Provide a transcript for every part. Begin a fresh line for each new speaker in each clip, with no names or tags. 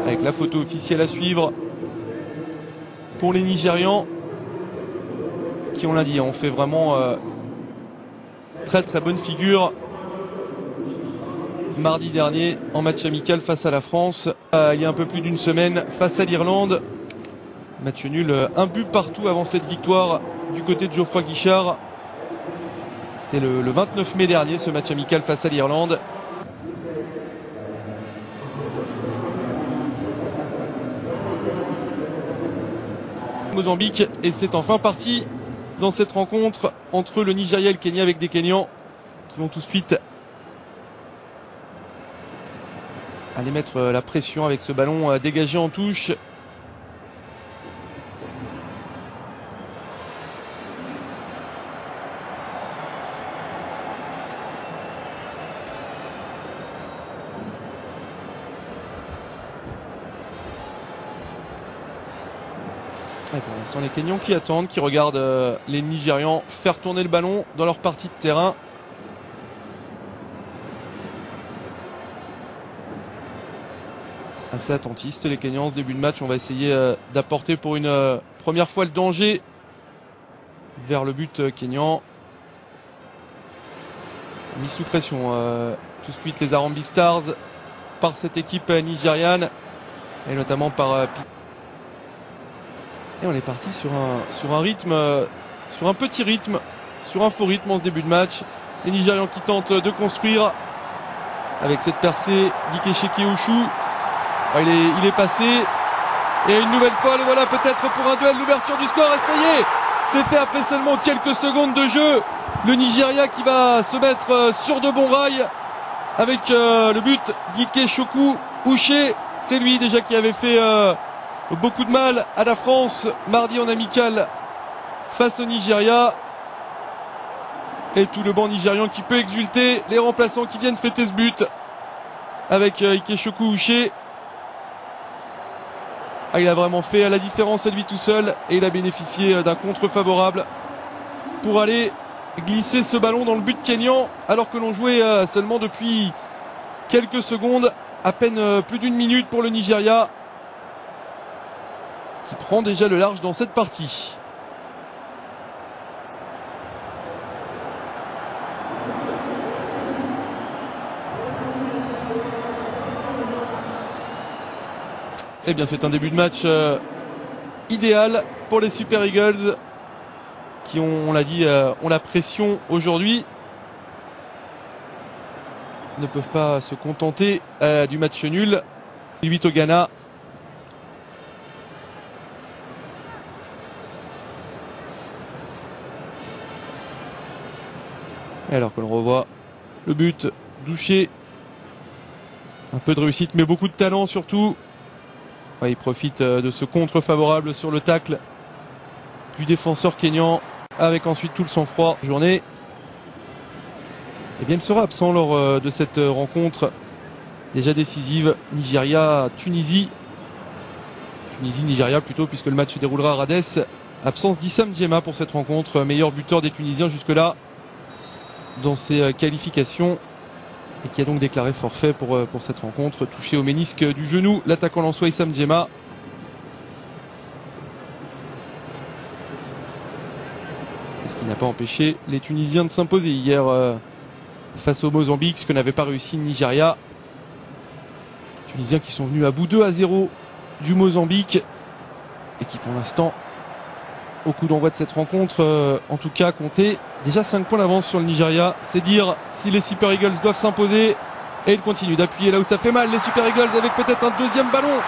avec la photo officielle à suivre pour les Nigérians qui, on l'a dit, ont fait vraiment très très bonne figure mardi dernier en match amical face à la France, il y a un peu plus d'une semaine face à l'Irlande. Match nul, un but partout avant cette victoire du côté de Geoffroy Guichard. C'était le 29 mai dernier, ce match amical face à l'Irlande. Mozambique, et c'est enfin parti dans cette rencontre entre le Nigeria et le Kenya, avec des Kenyans qui vont tout de suite aller mettre la pression avec ce ballon dégagé en touche. Et pour l'instant, les Kenyans qui attendent, qui regardent les Nigérians faire tourner le ballon dans leur partie de terrain. Assez attentistes les Kenyans, ce début de match. On va essayer d'apporter pour une première fois le danger vers le but Kenyan. Mis sous pression tout de suite les Harambee Stars par cette équipe nigériane et notamment par et on est parti sur un rythme, sur un petit rythme, sur un faux rythme en ce début de match. Les Nigérians qui tentent de construire avec cette percée d'Ikecheke Oshu. Il est passé. Et une nouvelle fois, le voilà peut-être pour un duel, l'ouverture du score. Et ça y est, c'est fait après seulement quelques secondes de jeu. Le Nigeria qui va se mettre sur de bons rails avec le but d'Ikechukwu Uche. C'est lui déjà qui avait fait beaucoup de mal à la France mardi en amical face au Nigeria. Et tout le banc nigérian qui peut exulter. Les remplaçants qui viennent fêter ce but avec Ikechukwu Uche. Il a vraiment fait la différence à lui tout seul et il a bénéficié d'un contre favorable pour aller glisser ce ballon dans le but kenyan alors que l'on jouait seulement depuis quelques secondes, à peine plus d'une minute pour le Nigeria qui prend déjà le large dans cette partie. Eh bien, c'est un début de match idéal pour les Super Eagles qui ont, on l'a dit, ont la pression aujourd'hui. Ils ne peuvent pas se contenter du match nul. 8 au Ghana. Et alors que l'on revoit le but d'Uche. Un peu de réussite, mais beaucoup de talent surtout. Il profite de ce contre favorable sur le tacle du défenseur kényan avec ensuite tout le sang-froid. Journée. Eh bien, il sera absent lors de cette rencontre déjà décisive. Nigeria-Tunisie. Tunisie-Nigeria plutôt, puisque le match se déroulera à Rades. Absence d'Issam Diema pour cette rencontre, meilleur buteur des Tunisiens jusque-là dans ses qualifications. Et qui a donc déclaré forfait pour cette rencontre, touché au ménisque du genou, l'attaquant lensois Issam Diema. Ce qui n'a pas empêché les Tunisiens de s'imposer hier face au Mozambique, ce que n'avait pas réussi le Nigeria. Les Tunisiens qui sont venus à bout 2-0 du Mozambique et qui pour l'instant, au coup d'envoi de cette rencontre, en tout cas comptaient déjà 5 points d'avance sur le Nigeria. C'est dire si les Super Eagles doivent s'imposer. Et ils continuent d'appuyer là où ça fait mal. Les Super Eagles avec peut-être un deuxième ballon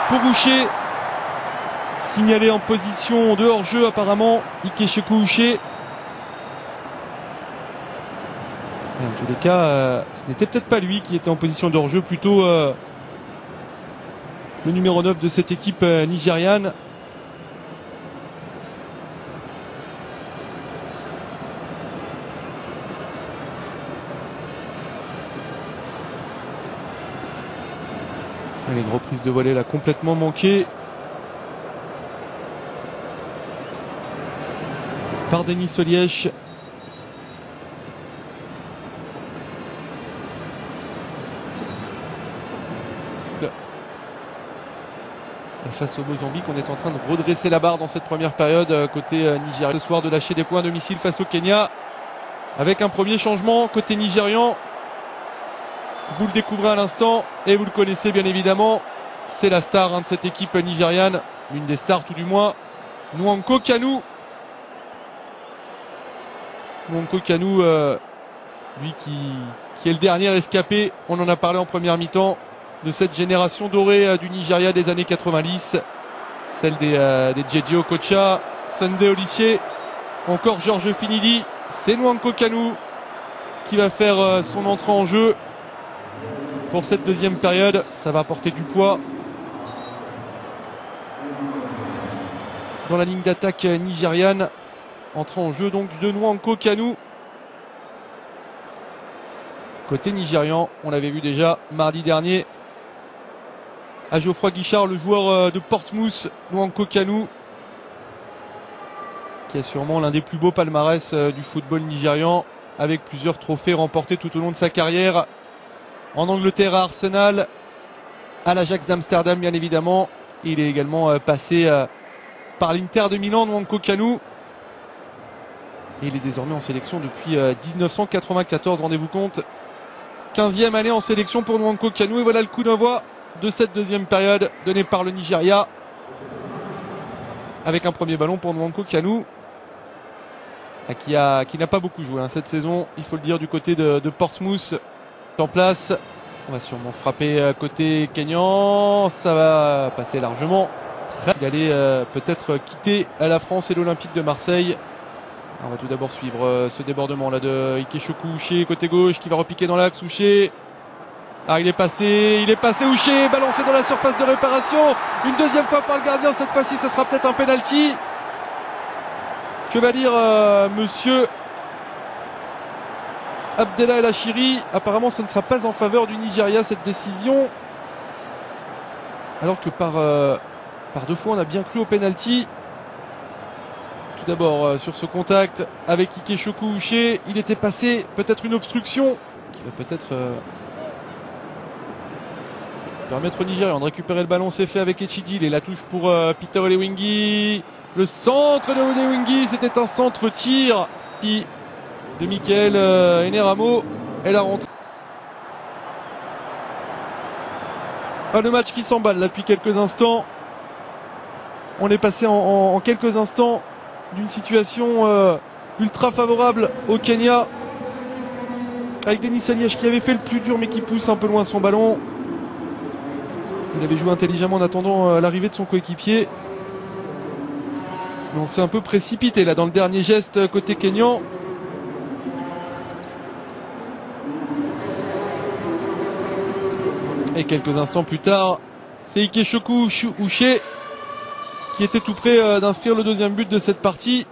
pour Uche. Signalé en position de hors-jeu apparemment. Ikechukwu Uche. Et en tous les cas, ce n'était peut-être pas lui qui était en position de hors-jeu. Plutôt le numéro 9 de cette équipe nigériane. Allez, une reprise de volée là complètement manquée par Denis Solièche. face au Mozambique. On est en train de redresser la barre dans cette première période côté Nigeria. Ce soir de lâcher des points à domicile face au Kenya. Avec un premier changement côté nigérian. Vous le découvrez à l'instant et vous le connaissez bien évidemment. C'est la star de cette équipe nigériane. L'une des stars tout du moins. Nwankwo Kanu. Nwankwo Kanu, lui qui est le dernier escapé. On en a parlé en première mi-temps. De cette génération dorée du Nigeria des années 90. Celle des J.J. Okocha, Sunday Oliche, encore Georges Finidi. C'est Nwankwo Kanu qui va faire son entrée en jeu pour cette deuxième période. Ça va apporter du poids dans la ligne d'attaque nigériane. Entrée en jeu donc de Nwankwo Kanu. Côté nigérian, on l'avait vu déjà mardi dernier à Geoffroy Guichard, le joueur de Portsmouth, Nwankwo Kanu, qui a sûrement l'un des plus beaux palmarès du football nigérian, avec plusieurs trophées remportés tout au long de sa carrière. En Angleterre, à Arsenal, à l'Ajax d'Amsterdam bien évidemment. Il est également passé par l'Inter de Milan, Nwankwo Kanu. Et il est désormais en sélection depuis 1994, rendez-vous compte. 15e année en sélection pour Nwankwo Kanu. Et voilà le coup d'envoi de cette deuxième période donnée par le Nigeria. Avec un premier ballon pour Nwankwo Kanu. Qui n'a pas beaucoup joué cette saison, il faut le dire, du côté de Portsmouth. En place, on va sûrement frapper côté Kenyan, ça va passer largement. Il allait peut-être quitter la France et l'Olympique de Marseille. On va tout d'abord suivre ce débordement là de Ikechukwu Uche côté gauche qui va repiquer dans l'axe. Uche, il est passé Uche, balancé dans la surface de réparation. Une deuxième fois par le gardien, cette fois-ci ça sera peut-être un penalty. Que va dire monsieur Abdellah El Hachiri? Apparemment ça ne sera pas en faveur du Nigeria cette décision. Alors que par deux fois on a bien cru au penalty. Tout d'abord sur ce contact avec Ikechukwu Uche, il était passé, peut-être une obstruction qui va peut-être permettre au Nigeria de récupérer le ballon. C'est fait avec Echidil et la touche pour Peter Olewingi. Le centre de Olewingi, c'était un centre-tir de Michael Eneramo. Elle a rentré. Le match qui s'emballe là depuis quelques instants. On est passé en quelques instants d'une situation ultra favorable au Kenya. Avec Denis Aliège qui avait fait le plus dur mais qui pousse un peu loin son ballon. Il avait joué intelligemment en attendant l'arrivée de son coéquipier. Mais on s'est un peu précipité là dans le dernier geste côté Kenyan. Et quelques instants plus tard, c'est Ikechukwu Uche qui était tout près d'inscrire le deuxième but de cette partie.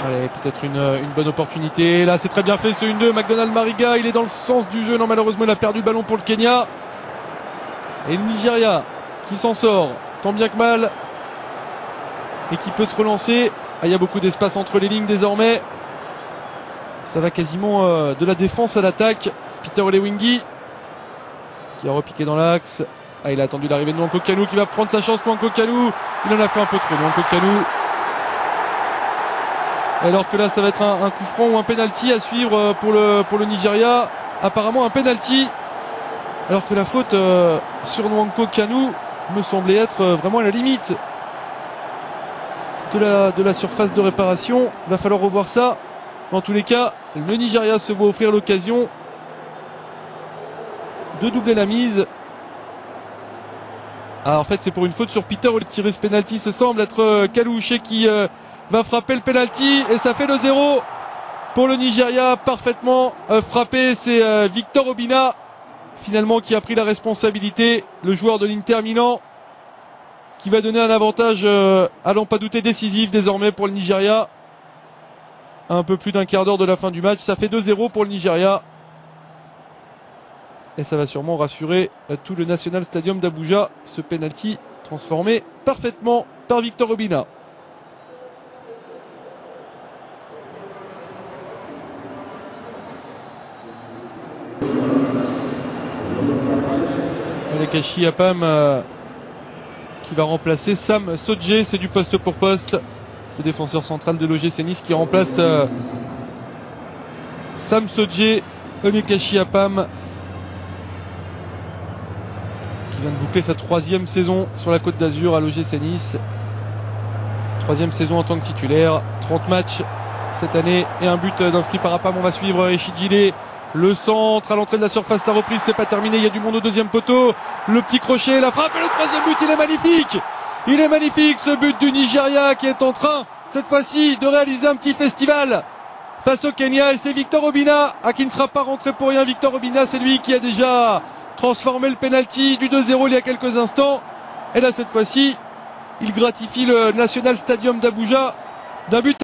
Allez, peut-être une bonne opportunité. Là, c'est très bien fait ce 1-2. McDonald Mariga, il est dans le sens du jeu. Non, malheureusement, il a perdu le ballon pour le Kenya. Et le Nigeria qui s'en sort, tant bien que mal. Et qui peut se relancer. Il y a beaucoup d'espace entre les lignes désormais. Ça va quasiment de la défense à l'attaque. Peter Olewingi qui a repiqué dans l'axe. Il a attendu l'arrivée de Nwankwo Kanu qui va prendre sa chance. Nwankwo Kanu, il en a fait un peu trop. Nwankwo Kanu. Alors que là, ça va être un coup franc ou un penalty à suivre pour le Nigeria. Apparemment un penalty. Alors que la faute sur Nwankwo Kanu me semblait être vraiment à la limite de la surface de réparation. Il va falloir revoir ça. Dans tous les cas, le Nigeria se voit offrir l'occasion de doubler la mise. En fait, c'est pour une faute sur Peter qui tire ce penalty. Ce semble être Kalou Uche qui va frapper le penalty. Et ça fait le 0 pour le Nigeria. Parfaitement frappé. C'est Victor Obinna finalement qui a pris la responsabilité. Le joueur de l'Inter Milan qui va donner un avantage à n'en pas douter décisif désormais pour le Nigeria. Un peu plus d'un quart d'heure de la fin du match. Ça fait 2-0 pour le Nigeria. Et ça va sûrement rassurer tout le National Stadium d'Abuja. Ce penalty transformé parfaitement par Victor Obinna. Onekashi Apam qui va remplacer Sam Sodje. C'est du poste pour poste. Le défenseur central de l'OGC Nice qui remplace Sam Sodje. Onekashi Apam qui vient de boucler sa 3e saison sur la Côte d'Azur à l'OGC Nice. 3e saison en tant que titulaire. 30 matchs cette année et un but d'inscrit par Apam. On va suivre Eshidjile. Le centre à l'entrée de la surface, la reprise, c'est pas terminé. Il y a du monde au deuxième poteau. Le petit crochet, la frappe et le 3e but, il est magnifique. Il est magnifique ce but du Nigeria qui est en train, cette fois-ci, de réaliser un petit festival face au Kenya. Et c'est Victor Obinna qui ne sera pas rentré pour rien. Victor Obinna, c'est lui qui a déjà transformé le penalty du 2-0 il y a quelques instants. Et là, cette fois-ci, il gratifie le National Stadium d'Abuja d'un but